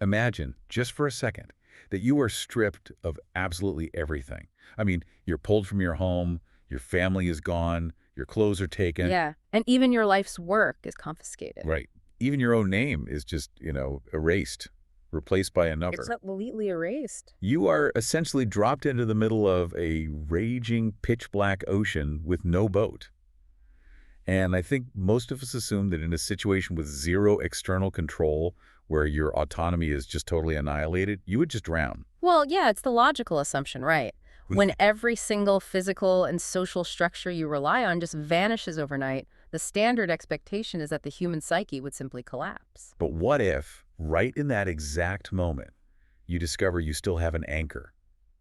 Imagine, just for a second, that you are stripped of absolutely everything. I mean, you're pulled from your home, your family is gone, your clothes are taken. Yeah. And even your life's work is confiscated. Right. Even your own name is just, erased, replaced by It's another. completely erased. You are essentially dropped into the middle of a raging pitch black ocean with no boat. And I think most of us assume that in a situation with zero external control, where your autonomy is just totally annihilated, you would just drown. Well, yeah, it's the logical assumption, right? When every single physical and social structure you rely on just vanishes overnight, the standard expectation is that the human psyche would simply collapse. But what if, right in that exact moment, you discover you still have an anchor,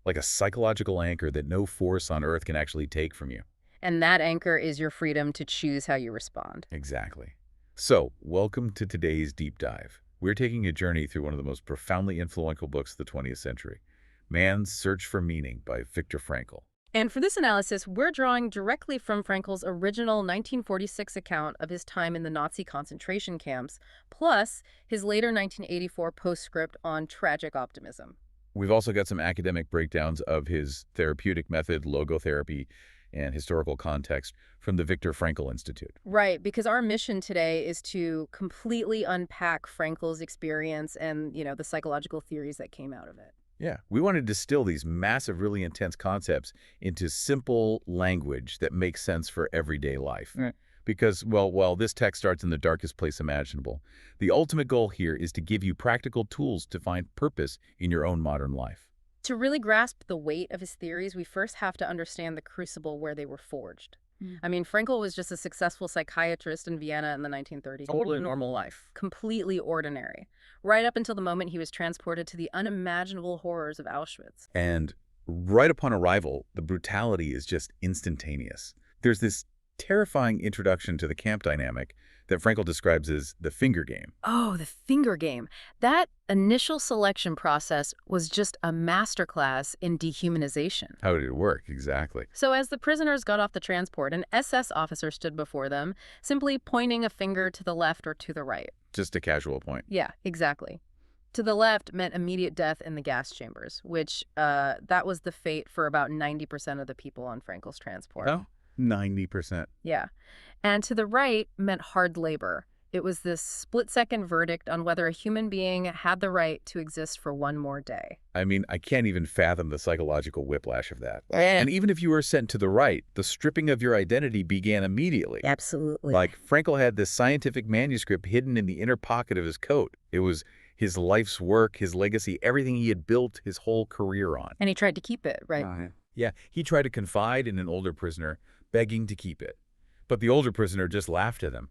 like a psychological anchor that no force on earth can actually take from you? And that anchor is your freedom to choose how you respond. Exactly. So, welcome to today's deep dive. We're taking a journey through one of the most profoundly influential books of the 20th century, Man's Search for Meaning by Viktor Frankl. And for this analysis, we're drawing directly from Frankl's original 1946 account of his time in the Nazi concentration camps, plus his later 1984 postscript on tragic optimism. We've also got some academic breakdowns of his therapeutic method, logotherapy, and historical context from the Viktor Frankl Institute. Right, because our mission today is to completely unpack Frankl's experience and, the psychological theories that came out of it. Yeah, we want to distill these massive, really intense concepts into simple language that makes sense for everyday life. Right. Because, well, while this text starts in the darkest place imaginable, the ultimate goal here is to give you practical tools to find purpose in your own modern life. To really grasp the weight of his theories, we first have to understand the crucible where they were forged. I mean, Frankl was just a successful psychiatrist in Vienna in the 1930s. Totally normal life. Completely ordinary. Right up until the moment he was transported to the unimaginable horrors of Auschwitz. And right upon arrival, the brutality is just instantaneous. There's this terrifying introduction to the camp dynamic that Frankl describes as the finger game. Oh, the finger game. That initial selection process was just a masterclass in dehumanization. How did it work? Exactly. So as the prisoners got off the transport, an SS officer stood before them, simply pointing a finger to the left or to the right. Just a casual point. Yeah, exactly. To the left meant immediate death in the gas chambers, which that was the fate for about 90% of the people on Frankl's transport. Oh, 90%. Yeah. And to the right meant hard labor. It was this split-second verdict on whether a human being had the right to exist for one more day. I mean, I can't even fathom the psychological whiplash of that. And even if you were sent to the right, the stripping of your identity began immediately. Absolutely. Like, Frankl had this scientific manuscript hidden in the inner pocket of his coat. It was his life's work, his legacy, everything he had built his whole career on. And he tried to keep it, right? Oh, yeah. Yeah, he tried to confide in an older prisoner, begging to keep it. But the older prisoner just laughed at him.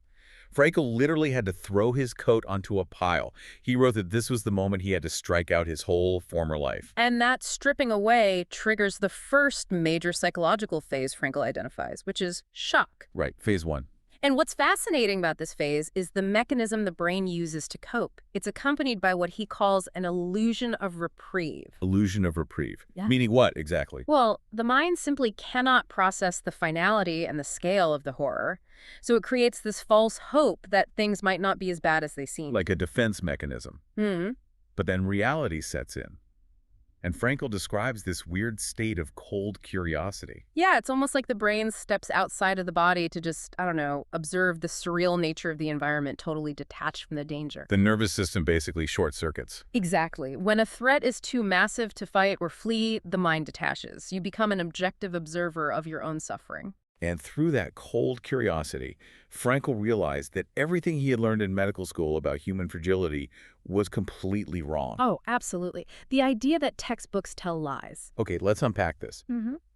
Frankl literally had to throw his coat onto a pile. He wrote that this was the moment he had to strike out his whole former life. And that stripping away triggers the first major psychological phase Frankl identifies, which is shock. Right, phase one. And what's fascinating about this phase is the mechanism the brain uses to cope. It's accompanied by what he calls an illusion of reprieve. Illusion of reprieve. Yeah. Meaning what, exactly? Well, the mind simply cannot process the finality and the scale of the horror, so it creates this false hope that things might not be as bad as they seem. Like a defense mechanism. But then reality sets in. And Frankl describes this weird state of cold curiosity. Yeah, it's almost like the brain steps outside of the body to just, I don't know, observe the surreal nature of the environment, totally detached from the danger. The nervous system basically short circuits. Exactly. When a threat is too massive to fight or flee, the mind detaches. You become an objective observer of your own suffering. And through that cold curiosity, Frankl realized that everything he had learned in medical school about human fragility was completely wrong. Oh, absolutely. The idea that textbooks tell lies. Okay, let's unpack this.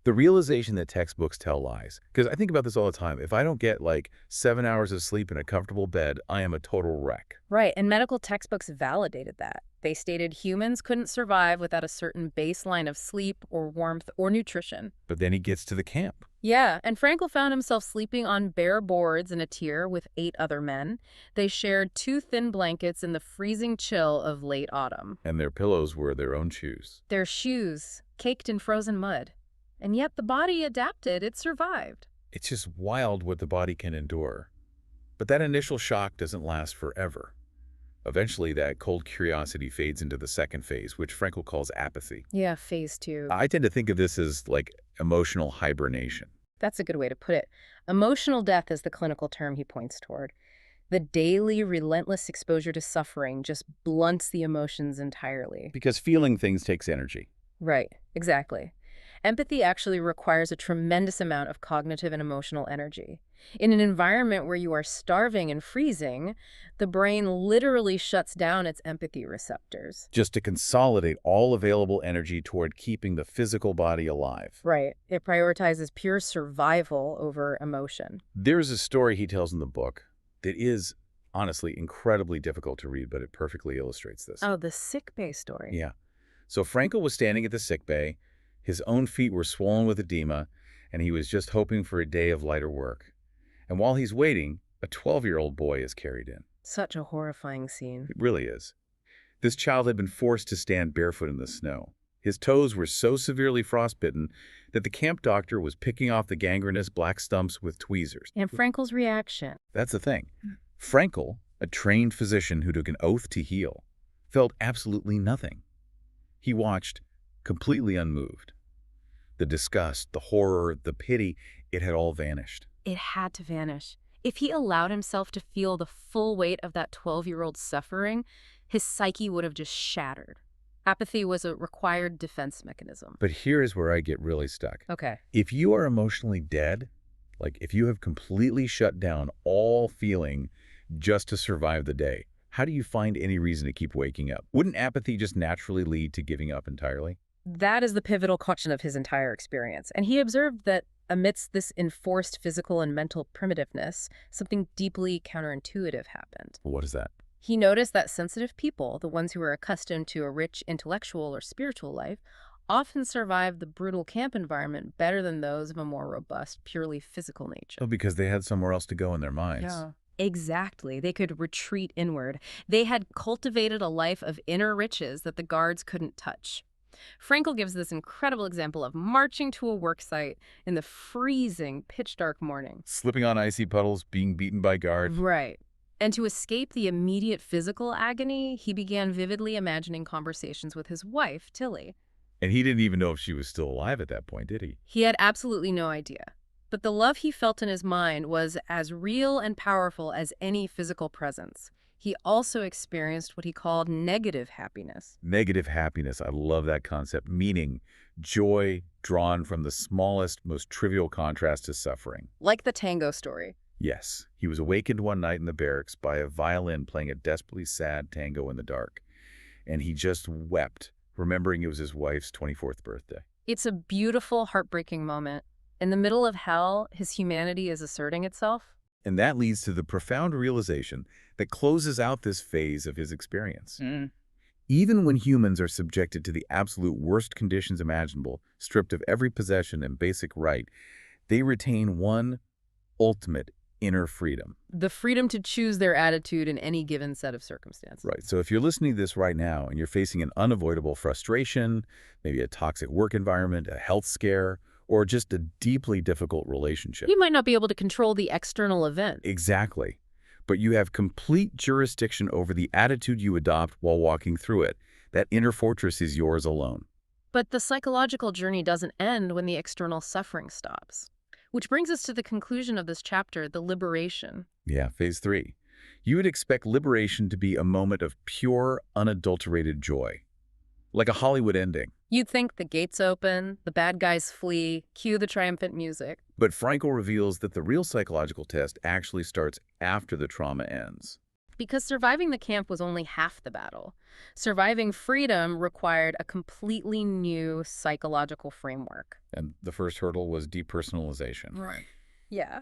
The realization that textbooks tell lies. Because I think about this all the time. If I don't get like 7 hours of sleep in a comfortable bed, I am a total wreck. Right, and medical textbooks validated that. They stated humans couldn't survive without a certain baseline of sleep or warmth or nutrition. But then he gets to the camp. Yeah, and Frankl found himself sleeping on bare boards in a tier with 8 other men. They shared 2 thin blankets in the freezing chill of late autumn. And their pillows were their own shoes. Their shoes, caked in frozen mud. And yet the body adapted. It survived. It's just wild what the body can endure. But that initial shock doesn't last forever. Eventually, that cold curiosity fades into the second phase, which Frankl calls apathy. Yeah, phase 2. I tend to think of this as like emotional hibernation. That's a good way to put it. Emotional death is the clinical term he points toward. The daily, relentless exposure to suffering just blunts the emotions entirely. Because feeling things takes energy. Right, exactly. Empathy actually requires a tremendous amount of cognitive and emotional energy. In an environment where you are starving and freezing, the brain literally shuts down its empathy receptors. Just to consolidate all available energy toward keeping the physical body alive. Right. It prioritizes pure survival over emotion. There's a story he tells in the book that is, honestly, incredibly difficult to read, but it perfectly illustrates this. Oh, the sick bay story. Yeah. So Frankel was standing at the sick bay. His own feet were swollen with edema, and he was just hoping for a day of lighter work. And while he's waiting, a 12-year-old boy is carried in. Such a horrifying scene. It really is. This child had been forced to stand barefoot in the snow. His toes were so severely frostbitten that the camp doctor was picking off the gangrenous black stumps with tweezers. And Frankel's reaction. That's the thing. Frankel, a trained physician who took an oath to heal, felt absolutely nothing. He watched, completely unmoved. The disgust, the horror, the pity, it had all vanished. It had to vanish. If he allowed himself to feel the full weight of that 12-year-old's suffering, his psyche would have just shattered. Apathy was a required defense mechanism. But here is where I get really stuck. Okay. If you are emotionally dead, like if you have completely shut down all feeling just to survive the day, how do you find any reason to keep waking up? Wouldn't apathy just naturally lead to giving up entirely? That is the pivotal question of his entire experience. And he observed that amidst this enforced physical and mental primitiveness, something deeply counterintuitive happened. What is that? He noticed that sensitive people, the ones who were accustomed to a rich intellectual or spiritual life, often survived the brutal camp environment better than those of a more robust, purely physical nature. Oh, because they had somewhere else to go in their minds. Yeah. Exactly. They could retreat inward. They had cultivated a life of inner riches that the guards couldn't touch. Frankel gives this incredible example of marching to a work site in the freezing, pitch-dark morning. Slipping on icy puddles, being beaten by guards. Right. And to escape the immediate physical agony, he began vividly imagining conversations with his wife, Tilly. And he didn't even know if she was still alive at that point, did he? He had absolutely no idea. But the love he felt in his mind was as real and powerful as any physical presence. He also experienced what he called negative happiness. Negative happiness. I love that concept. Meaning joy drawn from the smallest, most trivial contrast to suffering. Like the tango story. Yes, he was awakened one night in the barracks by a violin playing a desperately sad tango in the dark. And he just wept, remembering it was his wife's 24th birthday. It's a beautiful, heartbreaking moment. In the middle of hell, his humanity is asserting itself. And that leads to the profound realization that closes out this phase of his experience. Even when humans are subjected to the absolute worst conditions imaginable, stripped of every possession and basic right, they retain one ultimate inner freedom. The freedom to choose their attitude in any given set of circumstances. Right. So if you're listening to this right now and you're facing an unavoidable frustration, maybe a toxic work environment, a health scare, or just a deeply difficult relationship. You might not be able to control the external event. Exactly. But you have complete jurisdiction over the attitude you adopt while walking through it. That inner fortress is yours alone. But the psychological journey doesn't end when the external suffering stops. Which brings us to the conclusion of this chapter, the liberation. Yeah, phase 3. You would expect liberation to be a moment of pure, unadulterated joy. Like a Hollywood ending. You'd think the gates open, the bad guys flee, cue the triumphant music. But Frankel reveals that the real psychological test actually starts after the trauma ends. Because surviving the camp was only half the battle. Surviving freedom required a completely new psychological framework. And the first hurdle was depersonalization. Right. Yeah.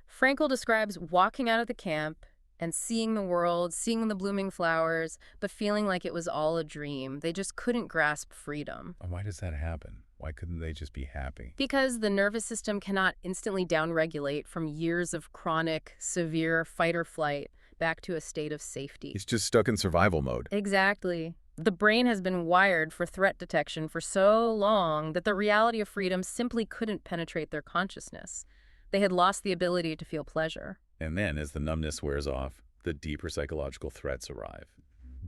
Frankel describes walking out of the camp and seeing the world, seeing the blooming flowers, but feeling like it was all a dream. They just couldn't grasp freedom. Why does that happen? Why couldn't they just be happy? Because the nervous system cannot instantly downregulate from years of chronic, severe fight or flight back to a state of safety. It's just stuck in survival mode. Exactly. The brain has been wired for threat detection for so long that the reality of freedom simply couldn't penetrate their consciousness. They had lost the ability to feel pleasure. And then, as the numbness wears off, the deeper psychological threats arrive.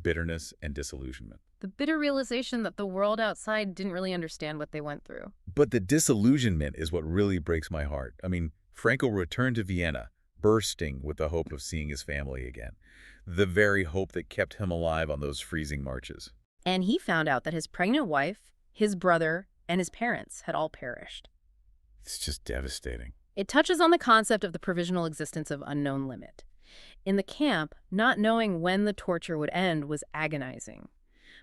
Bitterness and disillusionment. The bitter realization that the world outside didn't really understand what they went through. But the disillusionment is what really breaks my heart. I mean, Frankel returned to Vienna, bursting with the hope of seeing his family again. The very hope that kept him alive on those freezing marches. And he found out that his pregnant wife, his brother, and his parents had all perished. It's just devastating. It touches on the concept of the provisional existence of unknown limit. In the camp, not knowing when the torture would end was agonizing.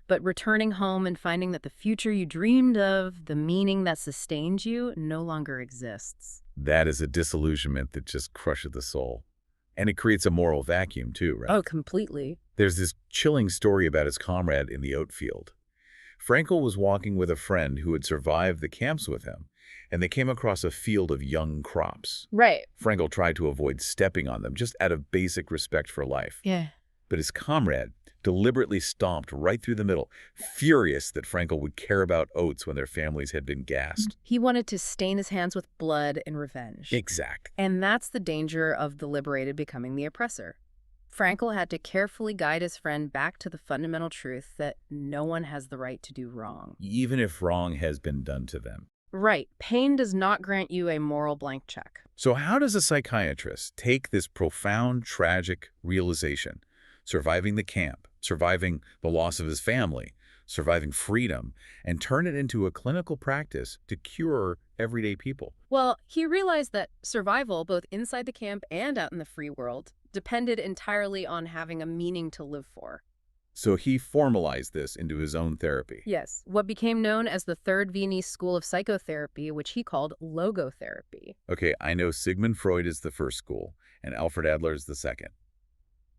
But returning home and finding that the future you dreamed of, the meaning that sustained you, no longer exists. That is a disillusionment that just crushes the soul. And it creates a moral vacuum too, right? Oh, completely. There's this chilling story about his comrade in the oat field. Frankel was walking with a friend who had survived the camps with him, and they came across a field of young crops. Right. Frankel tried to avoid stepping on them, just out of basic respect for life. Yeah. But his comrade deliberately stomped right through the middle, furious that Frankel would care about oats when their families had been gassed. He wanted to stain his hands with blood in revenge. Exact. And that's the danger of the liberated becoming the oppressor. Frankel had to carefully guide his friend back to the fundamental truth that no one has the right to do wrong. Even if wrong has been done to them. Right. Pain does not grant you a moral blank check. So how does a psychiatrist take this profound, tragic realization, surviving the camp, surviving the loss of his family, surviving freedom, and turn it into a clinical practice to cure everyday people? Well, he realized that survival, both inside the camp and out in the free world, depended entirely on having a meaning to live for. So he formalized this into his own therapy. Yes, what became known as the Third Viennese School of Psychotherapy, which he called Logotherapy. Okay, I know Sigmund Freud is the first school, and Alfred Adler is the second.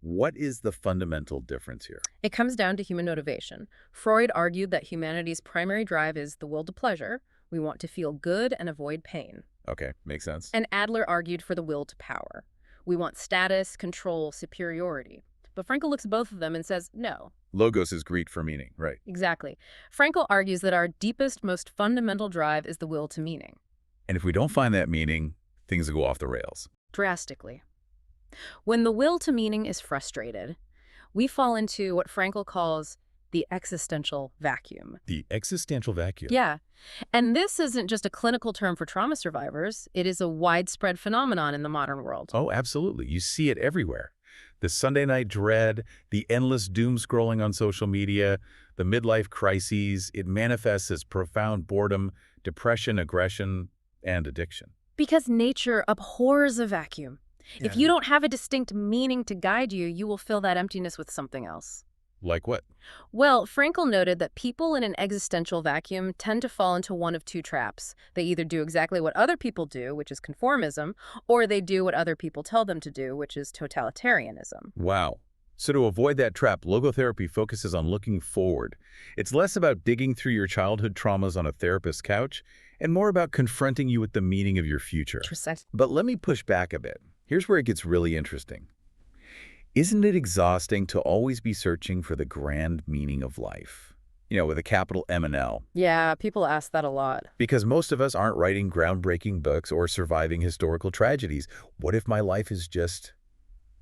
What is the fundamental difference here? It comes down to human motivation. Freud argued that humanity's primary drive is the will to pleasure. We want to feel good and avoid pain. Okay, makes sense. And Adler argued for the will to power. We want status, control, superiority. But Frankel looks at both of them and says, no. Logos is Greek for meaning, right? Exactly. Frankel argues that our deepest, most fundamental drive is the will to meaning. And if we don't find that meaning, things will go off the rails. Drastically. When the will to meaning is frustrated, we fall into what Frankel calls the existential vacuum. The existential vacuum. Yeah. And this isn't just a clinical term for trauma survivors. It is a widespread phenomenon in the modern world. Oh, absolutely. You see it everywhere. The Sunday night dread, the endless doom scrolling on social media, the midlife crises, it manifests as profound boredom, depression, aggression, and addiction. Because nature abhors a vacuum. Yeah. If you don't have a distinct meaning to guide you, you will fill that emptiness with something else. Like what? Well, Frankel noted that people in an existential vacuum tend to fall into one of two traps. They either do exactly what other people do, which is conformism, or they do what other people tell them to do, which is totalitarianism. Wow. So to avoid that trap, logotherapy focuses on looking forward. It's less about digging through your childhood traumas on a therapist's couch and more about confronting you with the meaning of your future. Precisely. But let me push back a bit. Here's where it gets really interesting. Isn't it exhausting to always be searching for the grand meaning of life? You know, with a capital M and L. Yeah, people ask that a lot. Because most of us aren't writing groundbreaking books or surviving historical tragedies. What if my life is just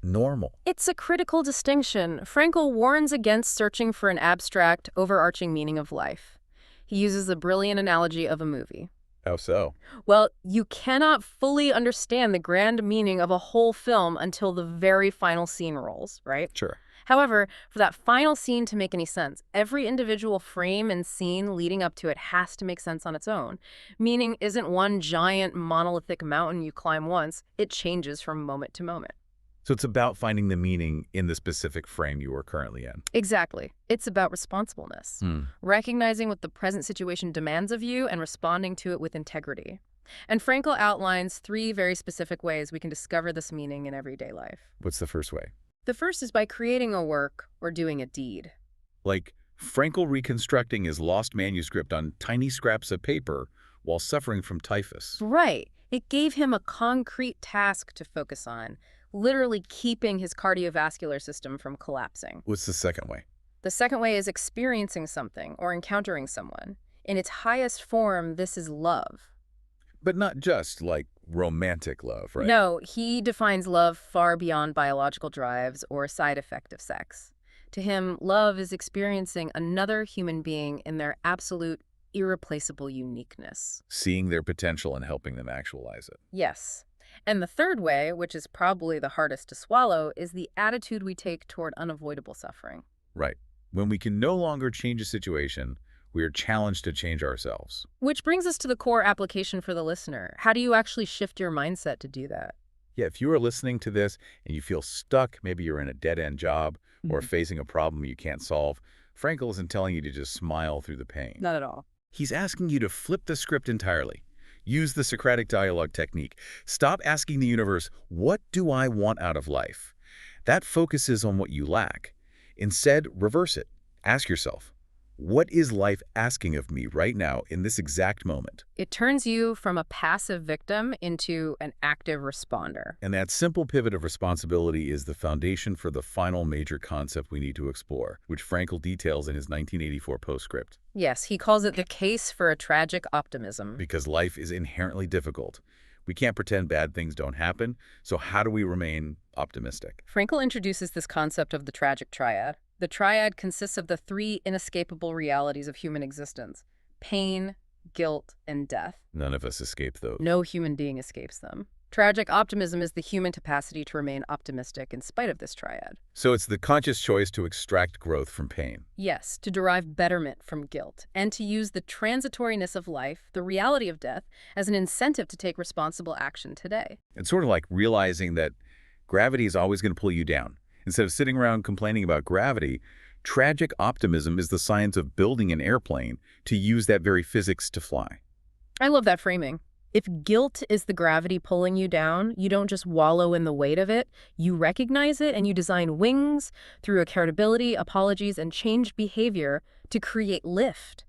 normal? It's a critical distinction. Frankel warns against searching for an abstract, overarching meaning of life. He uses a brilliant analogy of a movie. How so? Well, you cannot fully understand the grand meaning of a whole film until the very final scene rolls, right? Sure. However, for that final scene to make any sense, every individual frame and scene leading up to it has to make sense on its own. Meaning isn't one giant monolithic mountain you climb once. It changes from moment to moment. So it's about finding the meaning in the specific frame you are currently in. Exactly. It's about responsibleness. Recognizing what the present situation demands of you and responding to it with integrity. And Frankel outlines 3 very specific ways we can discover this meaning in everyday life. What's the first way? The first is by creating a work or doing a deed. Like Frankel reconstructing his lost manuscript on tiny scraps of paper while suffering from typhus. Right. It gave him a concrete task to focus on, literally keeping his cardiovascular system from collapsing. What's the second way? The second way is experiencing something or encountering someone. In its highest form, this is love. But not just like romantic love, right? No, he defines love far beyond biological drives or a side effect of sex. To him, love is experiencing another human being in their absolute, irreplaceable uniqueness. Seeing their potential and helping them actualize it. Yes. And the third way, which is probably the hardest to swallow, is the attitude we take toward unavoidable suffering. Right. When we can no longer change a situation, we are challenged to change ourselves. Which brings us to the core application for the listener. How do you actually shift your mindset to do that? Yeah, if you are listening to this and you feel stuck, maybe you're in a dead-end job or facing a problem you can't solve, Frankl isn't telling you to just smile through the pain. Not at all. He's asking you to flip the script entirely. Use the Socratic dialogue technique. Stop asking the universe, what do I want out of life? That focuses on what you lack. Instead, reverse it. Ask yourself, what is life asking of me right now in this exact moment? It turns you from a passive victim into an active responder. And that simple pivot of responsibility is the foundation for the final major concept we need to explore, which Frankl details in his 1984 postscript. Yes, he calls it the case for a tragic optimism. Because life is inherently difficult. We can't pretend bad things don't happen, so how do we remain optimistic? Frankl introduces this concept of the tragic triad. The triad consists of the three inescapable realities of human existence: pain, guilt, and death. None of us escape those. No human being escapes them. Tragic optimism is the human capacity to remain optimistic in spite of this triad. So it's the conscious choice to extract growth from pain. Yes, to derive betterment from guilt, and to use the transitoriness of life, the reality of death, as an incentive to take responsible action today. It's sort of like realizing that gravity is always going to pull you down. Instead of sitting around complaining about gravity, tragic optimism is the science of building an airplane to use that very physics to fly. I love that framing. If guilt is the gravity pulling you down, you don't just wallow in the weight of it. You recognize it and you design wings through accountability, apologies, and changed behavior to create lift.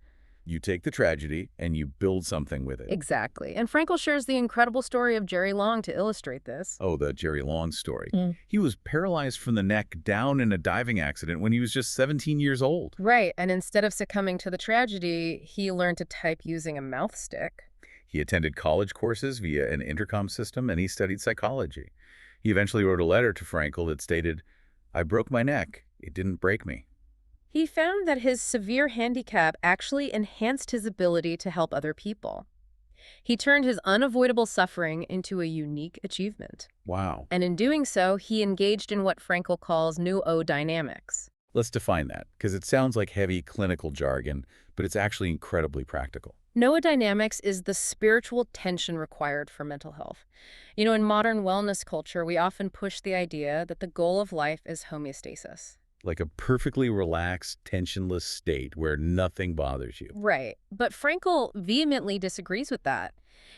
You take the tragedy and you build something with it. Exactly. And Frankl shares the incredible story of Jerry Long to illustrate this. Oh, the Jerry Long story. He was paralyzed from the neck down in a diving accident when he was just 17 years old. Right. And instead of succumbing to the tragedy, he learned to type using a mouth stick. He attended college courses via an intercom system, and he studied psychology. He eventually wrote a letter to Frankl that stated, "I broke my neck. It didn't break me." He found that his severe handicap actually enhanced his ability to help other people. He turned his unavoidable suffering into a unique achievement. Wow. And in doing so, he engaged in what Frankl calls noodynamics. Let's define that, because it sounds like heavy clinical jargon, but it's actually incredibly practical. Noodynamics is the spiritual tension required for mental health. You know, in modern wellness culture, we often push the idea that the goal of life is homeostasis. Like a perfectly relaxed, tensionless state where nothing bothers you. Right. But Frankl vehemently disagrees with that.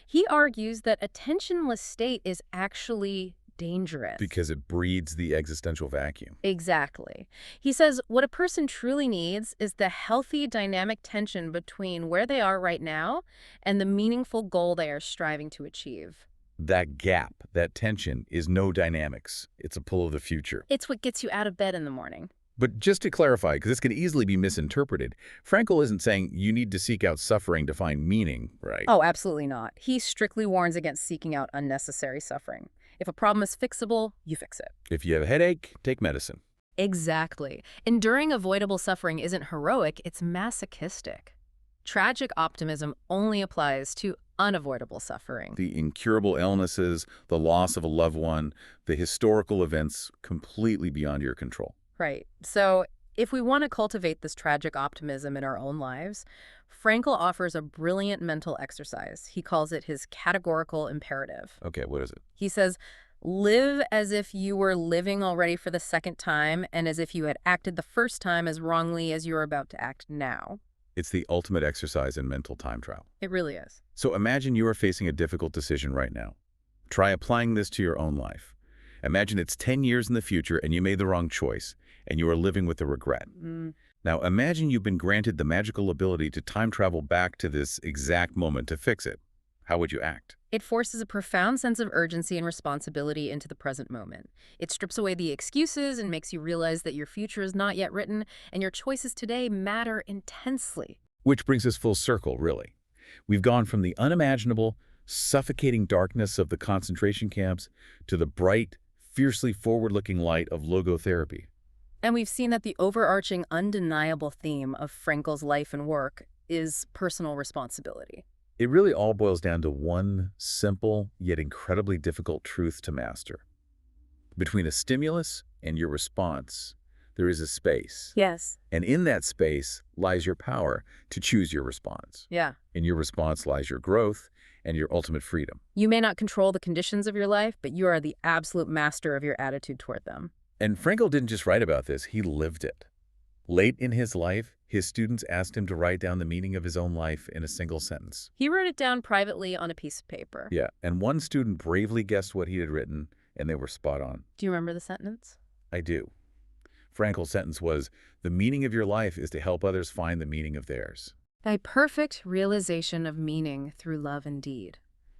He argues that a tensionless state is actually dangerous. Because it breeds the existential vacuum. Exactly. He says what a person truly needs is the healthy dynamic tension between where they are right now and the meaningful goal they are striving to achieve. That gap, that tension, is no dynamics. It's a pull of the future. It's what gets you out of bed in the morning. But just to clarify, because this can easily be misinterpreted, Frankl isn't saying you need to seek out suffering to find meaning, right? Oh, absolutely not. He strictly warns against seeking out unnecessary suffering. If a problem is fixable, you fix it. If you have a headache, take medicine. Exactly. Enduring avoidable suffering isn't heroic, it's masochistic. Tragic optimism only applies to unavoidable suffering. The incurable illnesses, the loss of a loved one, the historical events completely beyond your control. Right. So if we want to cultivate this tragic optimism in our own lives, Frankl offers a brilliant mental exercise. He calls it his categorical imperative. Okay, what is it? He says, live as if you were living already for the second time and as if you had acted the first time as wrongly as you're about to act now. It's the ultimate exercise in mental time travel. It really is. So imagine you are facing a difficult decision right now. Try applying this to your own life. Imagine it's 10 years in the future and you made the wrong choice, and you are living with the regret. Now imagine you've been granted the magical ability to time travel back to this exact moment to fix it. How would you act? It forces a profound sense of urgency and responsibility into the present moment. It strips away the excuses and makes you realize that your future is not yet written and your choices today matter intensely. Which brings us full circle, really. We've gone from the unimaginable suffocating darkness of the concentration camps to the bright, fiercely forward-looking light of logotherapy. And we've seen that the overarching, undeniable theme of Frankl's life and work is personal responsibility. It really all boils down to one simple yet incredibly difficult truth to master. Between a stimulus and your response, there is a space. Yes. And in that space lies your power to choose your response. Yeah. In your response lies your growth and your ultimate freedom. You may not control the conditions of your life, but you are the absolute master of your attitude toward them. And Frankl didn't just write about this, he lived it. Late in his life, his students asked him to write down the meaning of his own life in a single sentence. He wrote it down privately on a piece of paper. Yeah, and one student bravely guessed what he had written, and they were spot on. Do you remember the sentence? I do. Frankl's sentence was, "The meaning of your life is to help others find the meaning of theirs." By perfect realization of meaning through love and deed,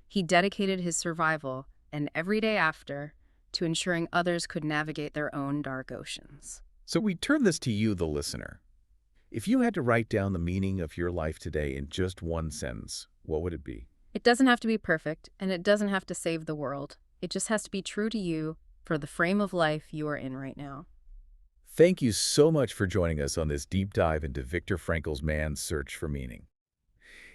he dedicated his survival and every day after to ensuring others could navigate their own dark oceans. So we turn this to you, the listener. If you had to write down the meaning of your life today in just one sentence, what would it be? It doesn't have to be perfect, and it doesn't have to save the world. It just has to be true to you for the frame of life you are in right now. Thank you so much for joining us on this deep dive into Viktor Frankl's man's search for meaning.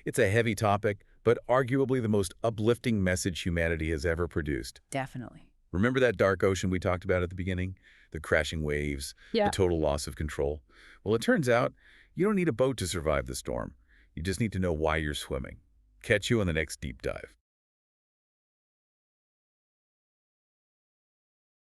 It's a heavy topic, but arguably the most uplifting message humanity has ever produced. Definitely. Remember that dark ocean we talked about at the beginning? The crashing waves, the total loss of control? Well, it turns out you don't need a boat to survive the storm. You just need to know why you're swimming. Catch you on the next deep dive.